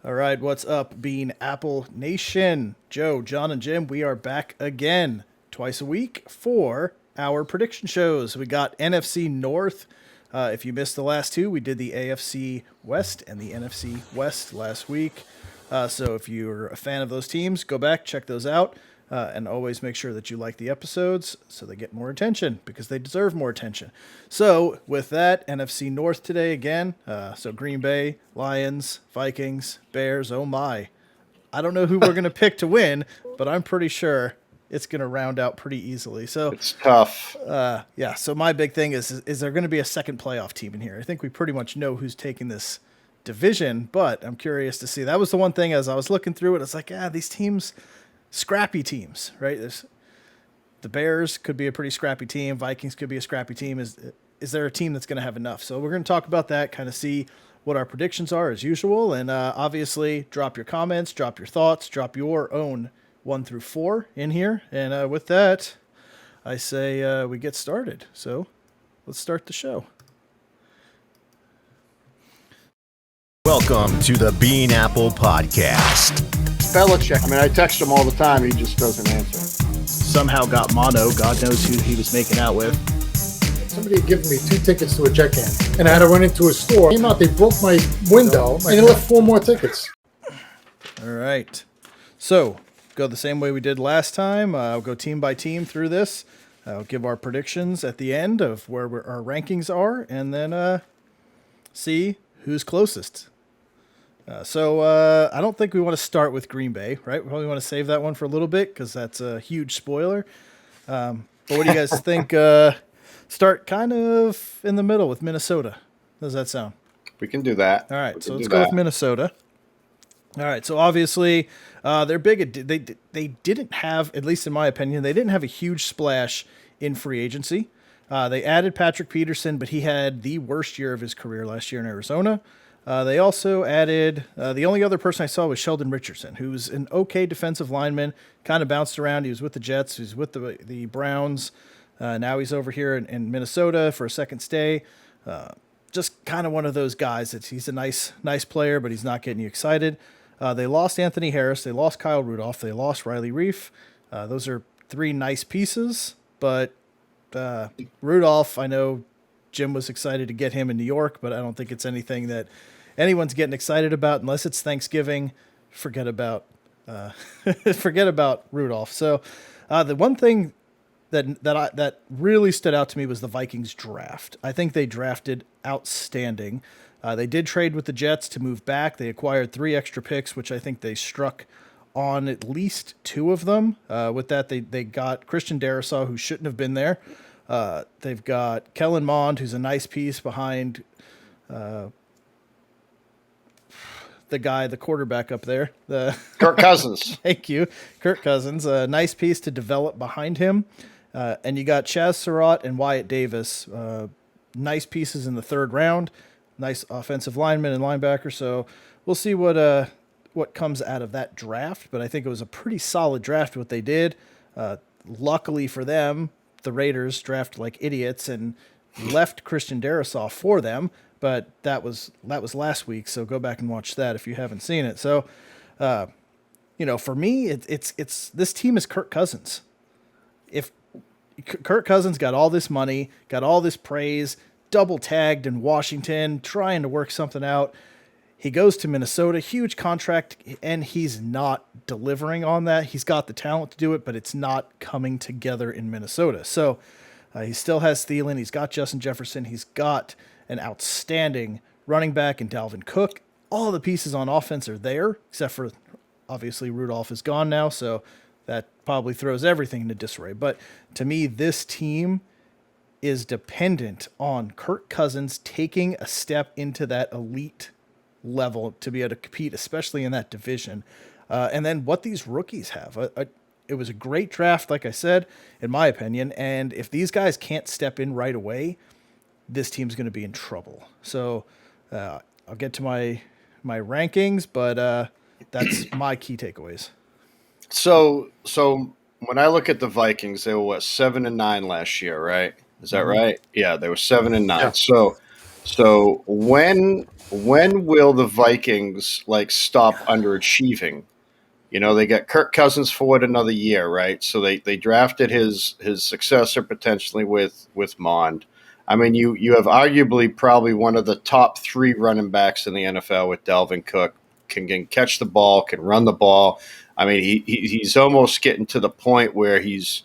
All right, what's up, Bean Apple Nation? Joe, John, and Jim, we are back again twice a week for our prediction shows. We got NFC North. If you missed the last two, we did the AFC West and the NFC West last week. So if you're a fan of those teams, go back, check those out. And always make sure that you like the episodes so they get more attention because they deserve more attention. So, with that, NFC North today again. So, Green Bay, Lions, Vikings, Bears. Oh my. I don't know who we're going to pick to win, but I'm pretty sure it's going to round out pretty easily. So, It's tough. yeah. So, my big thing is there going to be a second playoff team in here? I think we pretty much know who's taking this division, but I'm curious to see. That was the one thing as I was looking through it. It's like, these teams. Scrappy teams, right? The Bears could be a pretty scrappy team. Vikings could be a scrappy team. Is there a team that's going to have enough? So we're going to talk about that, kind of see what our predictions are as usual. And obviously, drop your comments, drop your thoughts, drop your own 1 through 4 in here. And with that, I say we get started. So let's start the show. Welcome to the Bean Apple Podcast. Belichick. I mean, I text him all the time. He just doesn't answer. Somehow got mono. God knows who he was making out with. Somebody had given me 2 tickets to a Jet game, and I had to run into a store. Came out, they broke my window, and they left 4 more tickets. All right. So, go the same way we did last time. I'll go team by team through this. I'll give our predictions at the end of where our rankings are, and then see who's closest. So I don't think we want to start with Green Bay, right? We probably want to save that one for a little bit because that's a huge spoiler. But what do you guys think? Start kind of in the middle with Minnesota. How does that sound? We can do that. All right, so let's go with Minnesota. All right, so obviously they're big. They didn't have, at least in my opinion, they didn't have a huge splash in free agency. They added Patrick Peterson, but he had the worst year of his career last year in Arizona. They also added, the only other person I saw was Sheldon Richardson, who's an okay defensive lineman, kind of bounced around. He was with the Jets, he was with the Browns. Now he's over here in Minnesota for a second stay. Just kind of one of those guys that he's a nice player, but he's not getting you excited. They lost Anthony Harris. They lost Kyle Rudolph. They lost Riley Reif. Those are 3 nice pieces, but Rudolph, I know Jim was excited to get him in New York, but I don't think it's anything that anyone's getting excited about unless it's Thanksgiving. Forget about Rudolph. So the one thing that really stood out to me was the Vikings draft. I think they drafted outstanding. They did trade with the Jets to move back. They acquired 3 extra picks, which I think they struck on at least 2 of them. With that, they got Christian Darrisaw, who shouldn't have been there. They've got Kellen Mond, who's a nice piece behind the quarterback up there. Kirk Cousins. Thank you. Kirk Cousins, a nice piece to develop behind him. And you got Chaz Surratt and Wyatt Davis, nice pieces in the 3rd round, nice offensive lineman and linebacker. So we'll see what comes out of that draft. But I think it was a pretty solid draft what they did. Luckily for them, the Raiders draft like idiots and left Christian Darrisaw for them. But that was last week, so go back and watch that if you haven't seen it. So, for me, it's this team is Kirk Cousins. If Kirk Cousins got all this money, got all this praise, double tagged in Washington, trying to work something out, he goes to Minnesota, huge contract, and he's not delivering on that. He's got the talent to do it, but it's not coming together in Minnesota. So he still has Thielen. He's got Justin Jefferson. He's got an outstanding running back in Dalvin Cook. All the pieces on offense are there, except for obviously Rudolph is gone now, so that probably throws everything into disarray. But to me, this team is dependent on Kirk Cousins taking a step into that elite level to be able to compete, especially in that division. And then what these rookies have. It was a great draft, like I said, in my opinion. And if these guys can't step in right away, this team's going to be in trouble. So I'll get to my rankings, but that's my key takeaways. So when I look at the Vikings, they were 7-9 last year, right? Is that right? Yeah, they were 7-9. Yeah. So when will the Vikings like stop underachieving? You know, they got Kirk Cousins forward another year, right? So they drafted his successor potentially with Mond. I mean, you have arguably probably one of the top 3 running backs in the NFL with Dalvin Cook. Can catch the ball, can run the ball. I mean, he's almost getting to the point where he's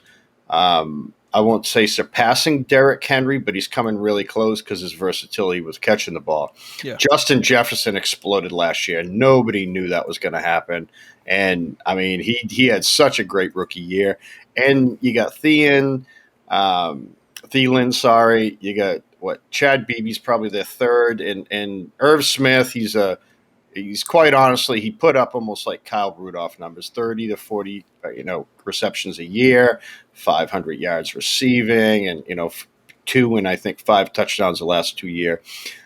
I won't say surpassing Derrick Henry, but he's coming really close because his versatility was catching the ball. Yeah. Justin Jefferson exploded last year. Nobody knew that was going to happen. And, I mean, he had such a great rookie year. And you got Thielen, sorry. You got, Chad Beebe's probably their third. And Irv Smith, he's quite honestly, he put up almost like Kyle Rudolph numbers, 30 to 40, receptions a year, 500 yards receiving, and, 2 and I think 5 touchdowns the last 2 years.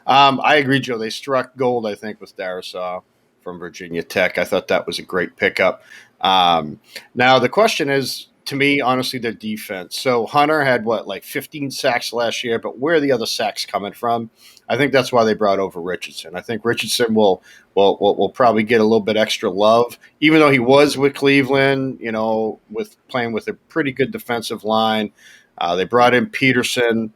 I agree, Joe. They struck gold, I think, with Darisaw from Virginia Tech. I thought that was a great pickup. Now, the question is, to me, honestly, their defense. So Hunter had 15 sacks last year, but where are the other sacks coming from? I think that's why they brought over Richardson. I think Richardson will probably get a little bit extra love, even though he was with Cleveland, with playing with a pretty good defensive line. They brought in Peterson.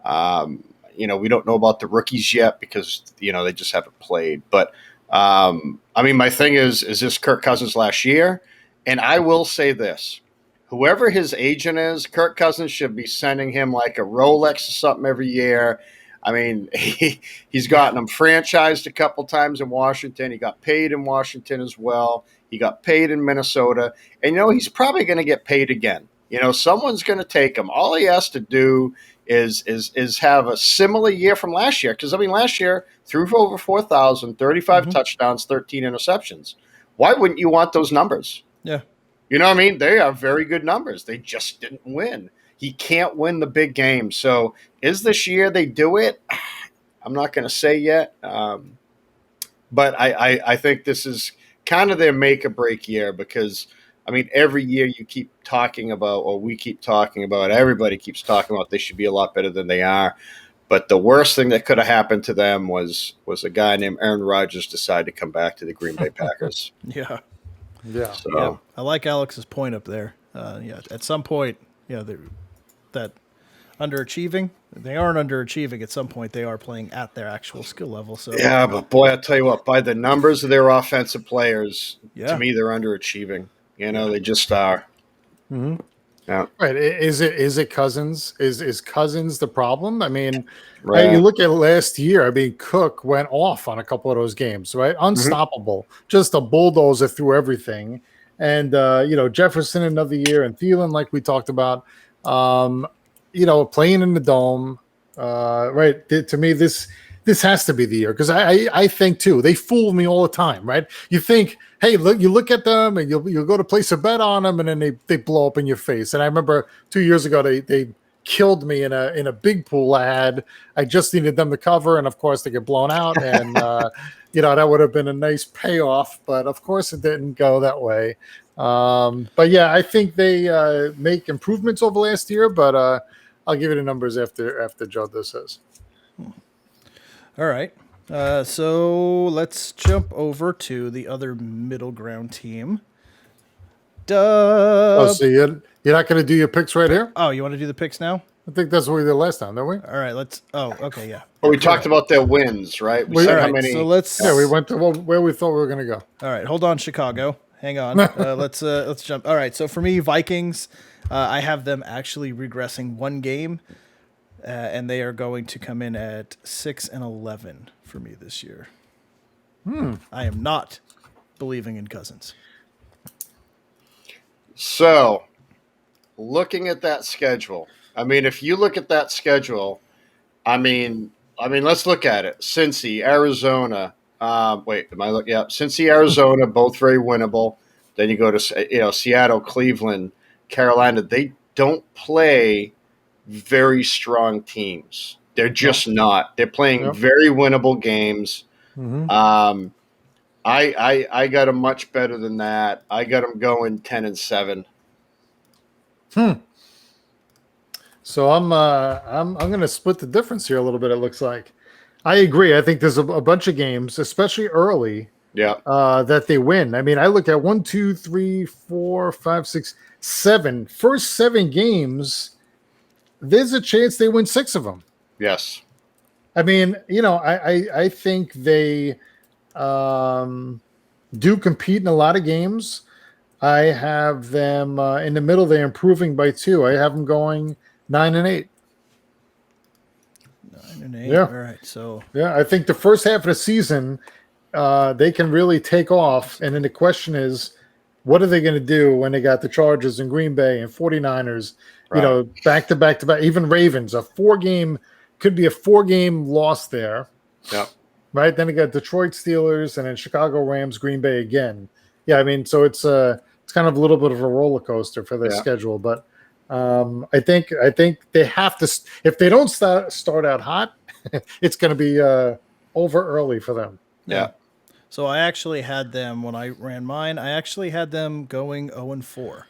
We don't know about the rookies yet because, they just haven't played. But, my thing is this Kirk Cousins last year? And I will say this. Whoever his agent is, Kirk Cousins should be sending him like a Rolex or something every year. I mean, he's gotten him franchised a couple times in Washington. He got paid in Washington as well. He got paid in Minnesota. And, he's probably going to get paid again. Someone's going to take him. All he has to do is have a similar year from last year. Because, last year, threw for over 4,000, 35 touchdowns, 13 interceptions. Why wouldn't you want those numbers? Yeah. You know what I mean? They are very good numbers. They just didn't win. He can't win the big game. So is this year they do it? I'm not going to say yet. But I think this is kind of their make or break year because, every year you keep talking about, or we keep talking about, everybody keeps talking about they should be a lot better than they are. But the worst thing that could have happened to them was a guy named Aaron Rodgers decided to come back to the Green Bay Packers. Yeah. Yeah. So. Yeah. I like Alex's point up there. At some point, that underachieving, they aren't underachieving. At some point, they are playing at their actual skill level. So yeah, but boy, I tell you what, by the numbers of their offensive players, Yeah. to me, they're underachieving. They just are. Mm-hmm. Yeah. Right. Is it Cousins? Is Cousins the problem? Right. You look at last year, Cook went off on a couple of those games, right? Unstoppable. Just a bulldozer through everything. And, Jefferson another year and Thielen, like we talked about, playing in the dome. Right. To me, this has to be the year because I think, too, they fool me all the time, right? You think, hey, look at them and you'll go to place a bet on them and then they blow up in your face. And I remember 2 years ago, they killed me in a big pool I had. I just needed them to cover. And of course they get blown out and, that would have been a nice payoff, but of course it didn't go that way. But yeah, I think they make improvements over last year, but I'll give you the numbers after Joe does this. All right. So let's jump over to the other middle ground team. So you're not going to do your picks right here? Oh, you want to do the picks now? I think that's what we did last time, don't we? All right. Okay, yeah. Well, we talked about their wins, right? We said all how right, many. so let's. Yeah, we went to where we thought we were going to go. All right, hold on, Chicago. Hang on. Let's jump. All right, so for me, Vikings, I have them actually regressing one game, and they are going to come in at 6-11 for me this year. I am not believing in Cousins. So, looking at that schedule, if you look at that schedule, let's look at it. Cincy, Arizona. Cincy, Arizona, both very winnable. Then you go to Seattle, Cleveland, Carolina. They don't play very strong teams. They're just not. They're playing very winnable games. Mm-hmm. I got them much better than that. I got them going 10-7. So I'm going to split the difference here a little bit. It looks like I agree. I think there's a bunch of games, especially early, Yeah. that they win. I mean, I look at 1, 2, 3, 4, 5, 6, 7. First 7 games, there's a chance they win 6 of them. Yes. I mean, I think they do compete in a lot of games. I have them in the middle. They're improving by 2. I have them going 9-8. 9-8. Yeah. All right. So Yeah, I think the first half of the season, they can really take off. And then the question is, what are they going to do when they got the Chargers and Green Bay and 49ers, Right. back to back to back, even Ravens, could be a 4-game loss there. Yep. Right. Then they got Detroit Steelers and then Chicago Rams, Green Bay again. Yeah. I mean, so it's kind of a little bit of a roller coaster for their schedule, but I think they have to, if they don't start out hot, it's going to be over early for them. Yeah. So I actually had them when I ran mine. I actually had them going 0-4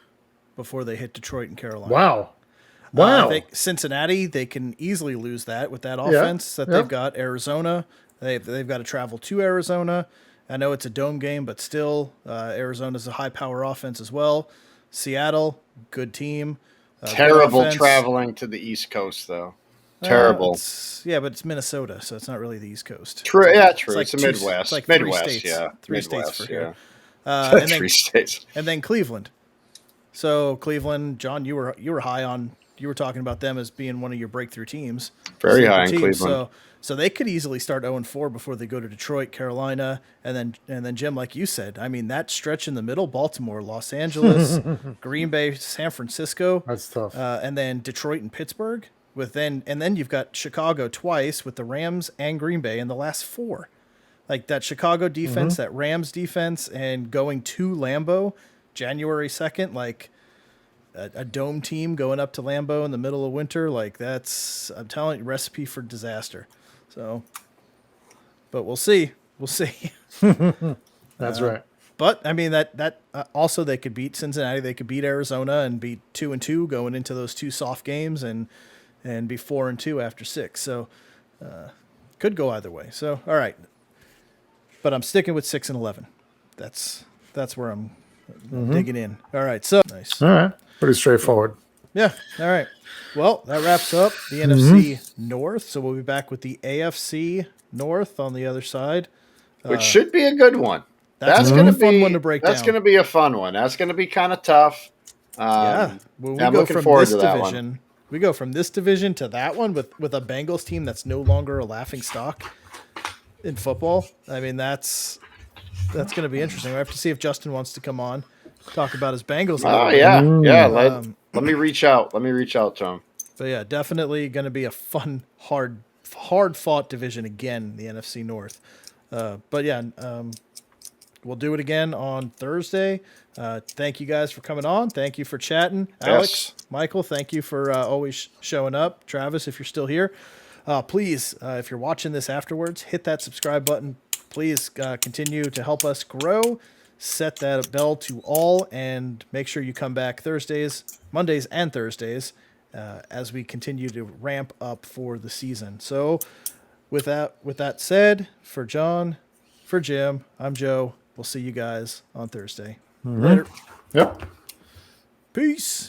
before they hit Detroit and Carolina. Wow. I think Cincinnati, they can easily lose that with that offense that they've got. Arizona, they've got to travel to Arizona. I know it's a dome game, but still, Arizona's a high-power offense as well. Seattle, good team. Terrible traveling to the East Coast, though. Terrible. But it's Minnesota, so it's not really the East Coast. True. Yeah, true. It's It's the Midwest. It's like Midwest, 3 states. yeah. 3 Midwest, states for here. yeah. And then, 3 states. and then Cleveland. So Cleveland, John, you were high on. You were talking about them as being one of your breakthrough teams. Very high in Cleveland. So they could easily start 0-4 before they go to Detroit, Carolina, and then Jim, like you said, I mean that stretch in the middle: Baltimore, Los Angeles, Green Bay, San Francisco. That's tough. And then Detroit and Pittsburgh. And then you've got Chicago twice with the Rams and Green Bay in the last 4. Like that Chicago defense, that Rams defense, and going to Lambeau January 2nd, like a dome team going up to Lambeau in the middle of winter, like that's, I'm telling you, recipe for disaster. So, but we'll see. We'll see. That's right. But I mean that also they could beat Cincinnati, they could beat Arizona and beat 2-2 going into those 2 soft games and be 4-2 after 6. So could go either way. So all right, but I'm sticking with 6-11. That's where I'm digging in. All right, so nice. All right, pretty straightforward. Yeah. All right. Well, that wraps up the NFC North. So we'll be back with the AFC North on the other side, Which should be a good one. That's going to be a fun one to break That's down. going to be a fun one. That's going to be kind of tough. When we I'm go looking from forward this to that division, one. we go from this division to that one with a Bengals team that's no longer a laughing stock in football. I mean, that's going to be interesting. We have to see if Justin wants to come on, talk about his Bengals. Oh yeah. Let me reach out. Let me reach out to him. But yeah, definitely going to be a fun, hard fought division again, the NFC North. But yeah, we'll do it again on Thursday. Thank you guys for coming on. Thank you for chatting. Alex, Michael, thank you for always showing up. Travis, if you're still here, please, if you're watching this afterwards, hit that subscribe button. Please continue to help us grow. Set that bell to all and make sure you come back Mondays and Thursdays as we continue to ramp up for the season. So with that said, for John, for Jim, I'm Joe. We'll see you guys on Thursday. Later. Yep. Peace.